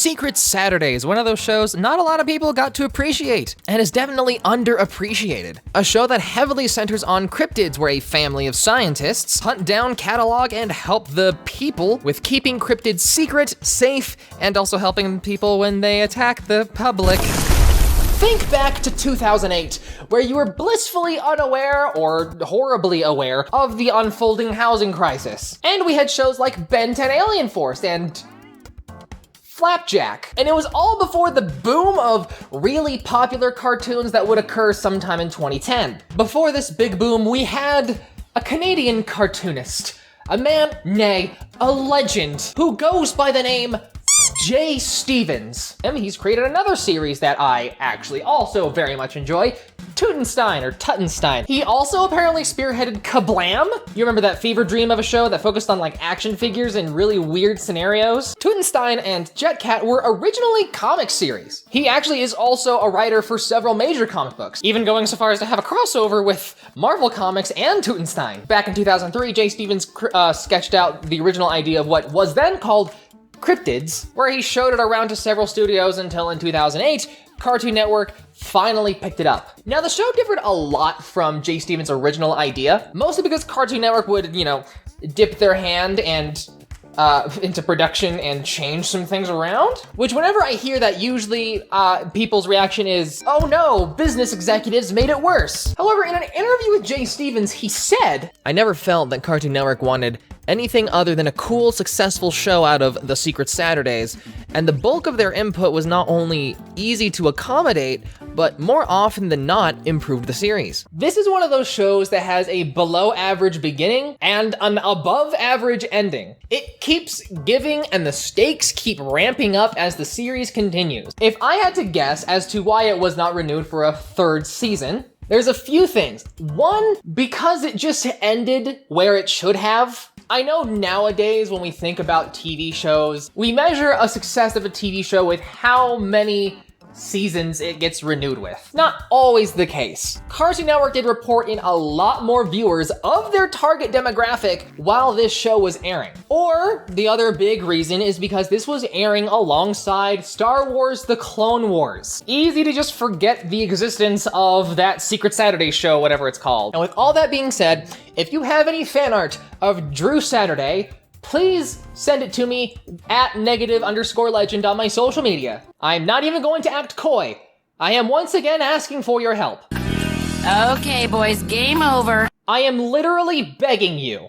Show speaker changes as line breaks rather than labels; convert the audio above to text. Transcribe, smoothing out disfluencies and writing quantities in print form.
Secret Saturdays, one of those shows not a lot of people got to appreciate, and is definitely underappreciated. A show that heavily centers on cryptids, where a family of scientists hunt down, catalog, and help the people with keeping cryptids secret, safe, and also helping people when they attack the public. Think back to 2008, where you were blissfully unaware, or horribly aware, of the unfolding housing crisis. And we had shows like Ben 10 Alien Force and Flapjack. And it was all before the boom of really popular cartoons that would occur sometime in 2010. Before this big boom, we had a Canadian cartoonist, a man, nay, a legend, who goes by the name Jay Stevens. And he's created another series that I actually also very much enjoy, Tutenstein or Tutenstein. He also apparently spearheaded Kablam. You remember that fever dream of a show that focused on like action figures in really weird scenarios? Tutenstein and Jetcat were originally comic series. He actually is also a writer for several major comic books, even going so far as to have a crossover with Marvel Comics and Tutenstein. Back in 2003, Jay Stevens sketched out the original idea of what was then called Cryptids, where he showed it around to several studios until in 2008, Cartoon Network finally picked it up. Now, the show differed a lot from Jay Stevens' original idea, mostly because Cartoon Network would, dip their hand and into production and change some things around, which whenever I hear that, usually people's reaction is, oh no, business executives made it worse. However, in an interview with Jay Stevens, he said, "I never felt that Cartoon Network wanted anything other than a cool, successful show out of the Secret Saturdays, and the bulk of their input was not only easy to accommodate, but more often than not, improved the series." This is one of those shows that has a below average beginning and an above average ending. It keeps giving and the stakes keep ramping up as the series continues. If I had to guess as to why it was not renewed for a third season, there's a few things. One, because it just ended where it should have. I know nowadays when we think about TV shows, we measure a success of a TV show with how many seasons it gets renewed with. Not always the case. Cartoon Network did report in a lot more viewers of their target demographic while this show was airing. Or the other big reason is because this was airing alongside Star Wars: The Clone Wars. Easy to just forget the existence of that Secret Saturday show, whatever it's called. And with all that being said, if you have any fan art of Drew Saturday, please send it to me at @negative_legend on my social media. I'm not even going to act coy. I am once again asking for your help.
Okay, boys, game over.
I am literally begging you.